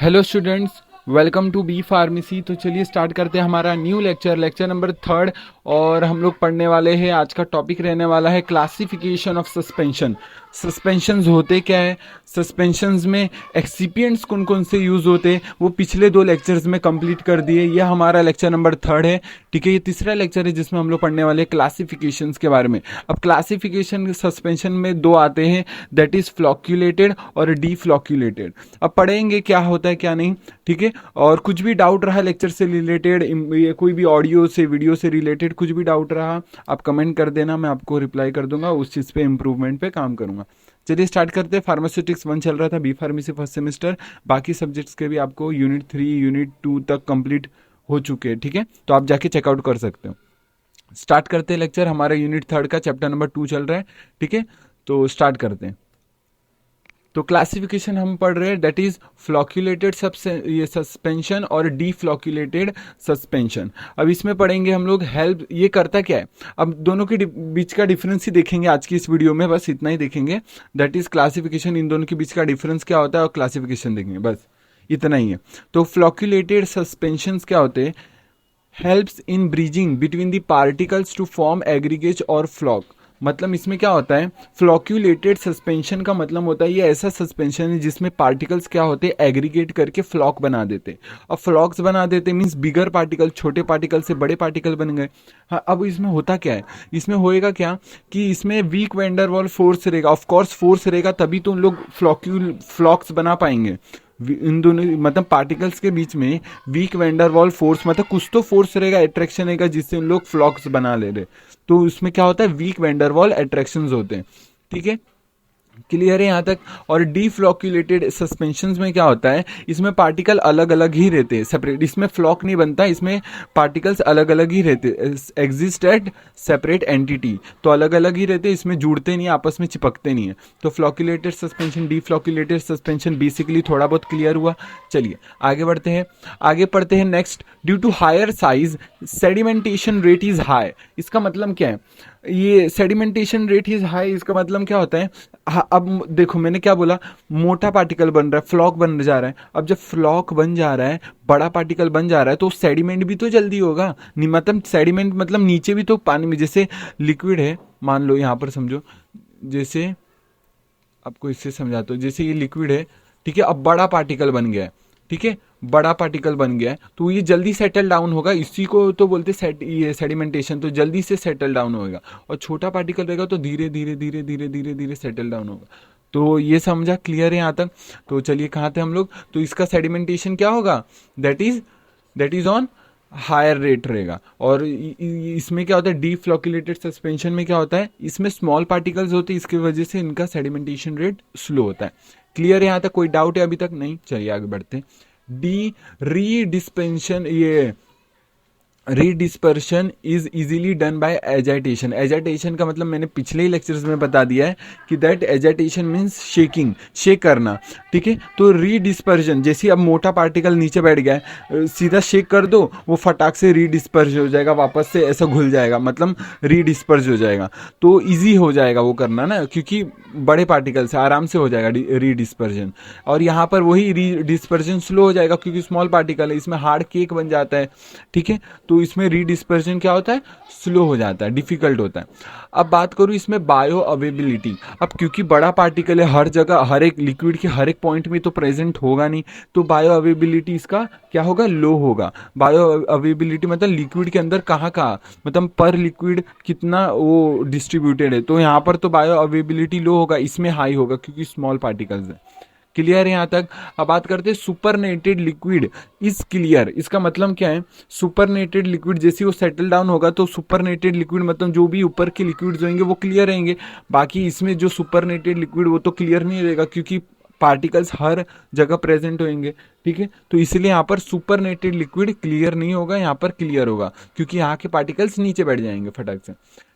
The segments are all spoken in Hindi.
Hello students, welcome to B pharmacy. तो चलिए स्टार्ट करते हैं हमारा न्यू लेक्चर नंबर 3। और हम लोग पढ़ने वाले हैं, आज का टॉपिक रहने वाला है क्लासिफिकेशन ऑफ सस्पेंशन। सस्पेंशंस होते क्या है, सस्पेंशंस में एक्सिपिएंट्स कौन कौन से यूज होते हैं, वो पिछले 2 लेक्चर्स में कंप्लीट कर दिए। यह हमारा लेक्चर नंबर 3 है। ठीक है, ये तीसरा लेक्चर है जिसमें हम लोग पढ़ने वाले हैं क्लासिफिकेशंस के बारे में। अब क्लासिफिकेशन सस्पेंशन में 2 आते हैं, दैट इज फ्लॉक्यूलेटेड और डीफ्लॉक्यूलेटेड। अब पढ़ेंगे क्या होता है क्या नहीं। ठीक है, और कुछ भी डाउट रहा लेक्चर से रिलेटेड, कोई भी ऑडियो से वीडियो से रिलेटेड कुछ भी डाउट रहा, आप कमेंट कर देना, मैं आपको रिप्लाई कर दूंगा, उस चीज़ पे इम्प्रूवमेंट पे काम करूंगा। चलिए स्टार्ट करते हैं। फार्मास्यूटिक्स 1 चल रहा था, बी फार्मेसी फर्स्ट सेमेस्टर। बाकी सब्जेक्ट्स के भी आपको यूनिट 3 यूनिट 2 तक कंप्लीट हो चुके हैं। ठीक है, तो आप जाके चेकआउट कर सकते हो। स्टार्ट करते हैं लेक्चर। हमारा यूनिट 3 का चैप्टर नंबर 2 चल रहा है। ठीक है, तो स्टार्ट करते हैं। तो क्लासिफिकेशन हम पढ़ रहे हैं, दैट इज फ्लॉक्यूलेटेड ये सस्पेंशन और डीफ्लॉक्यूलेटेड सस्पेंशन। अब इसमें पढ़ेंगे हम लोग हेल्प, ये करता क्या है। अब दोनों के बीच का डिफरेंस ही देखेंगे आज की इस वीडियो में, बस इतना ही देखेंगे। दैट इज क्लासिफिकेशन, इन दोनों के बीच का डिफरेंस क्या होता है और क्लासिफिकेशन देखेंगे, बस इतना ही है। तो फ्लॉक्यूलेटेड सस्पेंशन क्या होते हैं, helps in bridging between the particles to form aggregate और फ्लॉक। मतलब इसमें क्या होता है, फ्लॉक्यूलेटेड सस्पेंशन का मतलब होता है ये ऐसा सस्पेंशन है जिसमें पार्टिकल्स क्या होते हैं, एग्रीगेट करके फ्लॉक बना देते। अब फ्लॉक्स बना देते मीन्स बिगर पार्टिकल, छोटे पार्टिकल से बड़े पार्टिकल बन गए। हाँ, अब इसमें होता क्या है, इसमें होएगा क्या कि इसमें वीक वैंडरवाल फोर्स रहेगा। ऑफ कोर्स फोर्स रहेगा तभी तो उन लोग फ्लॉक्स बना पाएंगे। इन दोनों मतलब पार्टिकल्स के बीच में वीक वैंडरवाल फोर्स, मतलब कुछ तो फोर्स रहेगा, अट्रैक्शन रहेगा, जिससे उन लोग फ्लॉक्स बना ले रहे। तो उसमें क्या होता है, वीक वैंडरवाल अट्रैक्शंस होते हैं। ठीक है, क्लियर है यहाँ तक। और डीफ्लॉक्यूलेटेड सस्पेंशंस में क्या होता है, इसमें पार्टिकल अलग अलग ही रहते हैं, सेपरेट। इसमें फ्लॉक नहीं बनता, इसमें पार्टिकल्स अलग अलग ही रहते, एग्जिस्ट एट सेपरेट एंटिटी। तो अलग अलग ही रहते, इसमें जुड़ते नहीं, आपस में चिपकते नहीं है। तो flocculated suspension, deflocculated suspension basically थोड़ा बहुत क्लियर हुआ। चलिए आगे बढ़ते हैं, आगे पढ़ते हैं next. Due to higher size sedimentation rate is high. इसका मतलब क्या है, ये सेडिमेंटेशन रेट इज हाई, इसका मतलब क्या होता है। अब देखो मैंने क्या बोला, मोटा पार्टिकल बन रहा है, फ्लॉक बन जा रहा है। अब जब फ्लॉक बन जा रहा है, बड़ा पार्टिकल बन जा रहा है, तो सेडिमेंट भी तो जल्दी होगा। मतलब सेडिमेंट मतलब नीचे भी तो पानी में, जैसे लिक्विड है, मान लो यहाँ पर समझो, जैसे आपको इससे समझाता हूँ, जैसे ये लिक्विड है। ठीक है, अब बड़ा पार्टिकल बन गया है। ठीक है, बड़ा पार्टिकल बन गया है तो ये जल्दी सेटल डाउन होगा, इसी को तो बोलते ये सेडिमेंटेशन, तो जल्दी से सेटल डाउन होगा। और छोटा पार्टिकल रहेगा तो धीरे धीरे धीरे धीरे धीरे धीरे सेटल डाउन होगा। तो ये समझा, क्लियर है यहाँ तक। तो चलिए कहाँ थे हम लोग, तो इसका सेडिमेंटेशन क्या होगा, that is on higher rate रहेगा। और इसमें क्या होता है, डीफ्लॉक्यूलेटेड सस्पेंशन में क्या होता है, इसमें स्मॉल पार्टिकल्स होते हैं, इसकी वजह से इनका सेडिमेंटेशन रेट स्लो होता है। क्लियर है यहाँ तक, कोई डाउट है अभी तक नहीं। चलिए आगे बढ़ते हैं। डी रीडिस्पेंशन, ये रीडिस्पर्शन इज इजीली डन बाय एजाइटेशन। एजाइटेशन का मतलब मैंने पिछले ही लेक्चर्स में बता दिया है कि दैट एजाइटेशन मीन्स शेकिंग, शेक करना। ठीक है, तो रीडिस्पर्शन, जैसे अब मोटा पार्टिकल नीचे बैठ गया है, सीधा शेक कर दो, वो फटाक से रीडिस्पर्ज हो जाएगा, वापस से ऐसा घुल जाएगा, मतलब रीडिस्पर्ज हो जाएगा। तो इजी हो जाएगा वो करना ना, क्योंकि बड़े पार्टिकल से आराम से हो जाएगा रीडिस्पर्जन। और यहाँ पर वही रीडिस्पर्जन स्लो हो जाएगा, क्योंकि स्मॉल पार्टिकल है, इसमें हार्ड केक बन जाता है। ठीक है, तो इसमें रीडिस्पर्जन क्या होता है, स्लो हो जाता है, डिफिकल्ट होता है। अब बात करूं इसमें बायो अवेबिलिटी। अब क्योंकि बड़ा पार्टिकल है, हर जगह हर एक लिक्विड के हर एक पॉइंट में तो प्रेजेंट होगा नहीं, तो बायो अवेबिलिटी इसका क्या होगा, लो होगा। बायो अवेबिलिटी मतलब लिक्विड के अंदर कहाँ कहाँ, मतलब पर लिक्विड कितना वो डिस्ट्रीब्यूटेड है, तो यहाँ पर तो बायो अवेबिलिटी लो होगा, इसमें हाई होगा क्योंकि स्मॉल पार्टिकल्स है। क्लियर है यहाँ तक। अब बात करते हैं सुपरनेटेड लिक्विड इज क्लियर। इसका मतलब क्या है, सुपरनेटेड लिक्विड जैसे वो सेटल डाउन होगा तो सुपरनेटेड लिक्विड मतलब जो भी ऊपर के लिक्विड्स होंगे वो क्लियर रहेंगे। बाकी इसमें जो सुपरनेटेड लिक्विड वो तो क्लियर नहीं रहेगा, क्योंकि पार्टिकल्स हर जगह प्रेजेंट होंगे। ठीक है, तो इसलिए यहाँ पर सुपरनेटेड लिक्विड क्लियर नहीं होगा, यहाँ पर क्लियर होगा, क्योंकि यहाँ के पार्टिकल्स नीचे बैठ जाएंगे फटाक से।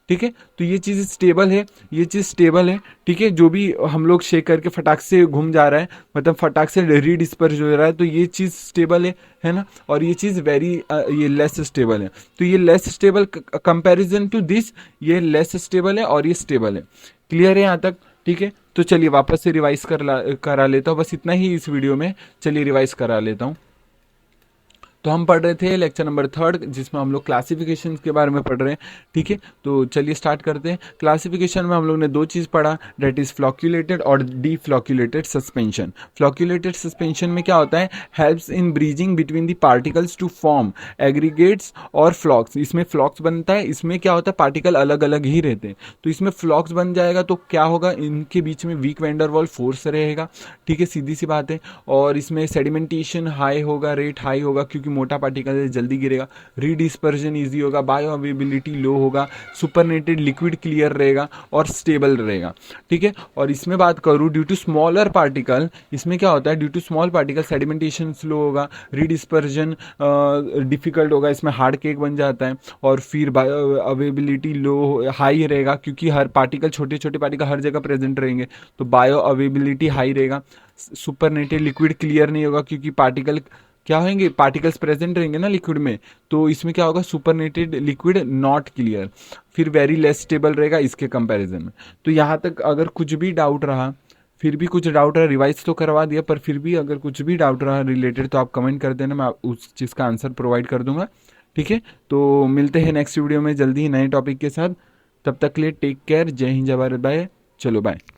ठीक है, तो ये चीज़ स्टेबल है, ये चीज़ स्टेबल है। ठीक है, जो भी हम लोग शेक करके फटाक से घूम जा रहा है, मतलब फटाक से रीडिस्पर्ज हो रहा है, तो ये चीज़ स्टेबल है ना। और ये चीज़ ये लेस स्टेबल है। तो ये less stable comparison to this, ये लेस स्टेबल है और ये स्टेबल है। क्लियर है यहाँ तक। ठीक है, तो चलिए वापस से रिवाइज करा लेता हूँ, बस इतना ही इस वीडियो में। चलिए रिवाइज करा लेता हूँ। तो हम पढ़ रहे थे लेक्चर नंबर 3 जिसमें हम लोग क्लासिफिकेशन के बारे में पढ़ रहे हैं। ठीक है, तो चलिए स्टार्ट करते हैं। क्लासिफिकेशन में हम लोग ने दो चीज़ पढ़ा, डेट इज फ्लॉक्यूलेटेड और डीफ्लॉक्यूलेटेड सस्पेंशन। फ्लॉक्यूलेटेड सस्पेंशन में क्या होता है, helps in bridging between the particles to form aggregates और फ्लॉक्स। इसमें फ्लॉक्स बनता है, इसमें क्या होता है, पार्टिकल अलग अलग ही रहते हैं। तो इसमें फ्लॉक्स बन जाएगा तो क्या होगा, इनके बीच में वीक वैंडरवाल फोर्स रहेगा। ठीक है, सीधी सी बात है। और इसमें सेडिमेंटेशन हाई होगा, रेट हाई होगा क्योंकि मोटा पार्टिकल है, जल्दी गिरेगा। रीडिस्पर्जन ईजी होगा, बायो अवेबिलिटी लो होगा, सुपरनेटेड लिक्विड क्लियर रहेगा और स्टेबल रहेगा। ठीक है, और इसमें बात करूँ ड्यू टू स्मॉलर पार्टिकल, इसमें क्या होता है, due to small particle sedimentation slow होगा, रीडिस्पर्जन डिफिकल्ट होगा, इसमें हार्ड केक बन जाता है। और फिर बायो अवेबिलिटी लो हाई रहेगा क्योंकि हर पार्टिकल, छोटे छोटे पार्टिकल हर जगह प्रेजेंट रहेंगे, तो बायो अवेबिलिटी हाई रहेगा। सुपरनेटेड लिक्विड क्लियर नहीं होगा क्योंकि पार्टिकल क्या होंगे, पार्टिकल्स प्रेजेंट रहेंगे ना लिक्विड में, तो इसमें क्या होगा, सुपरनेटेड लिक्विड नॉट क्लियर। फिर वेरी लेस स्टेबल रहेगा इसके कंपैरिजन में। तो यहाँ तक अगर कुछ भी डाउट रहा, फिर भी कुछ डाउट रहा, रिवाइज तो करवा दिया, पर फिर भी अगर कुछ भी डाउट रहा रिलेटेड तो आप कमेंट कर देना, मैं उस चीज़ का आंसर प्रोवाइड कर दूंगा। ठीक है, तो मिलते हैं नेक्स्ट वीडियो में जल्दी ही नए टॉपिक के साथ। तब तक के लिए टेक केयर, जय हिंद, जय भारत, बाय। चलो बाय।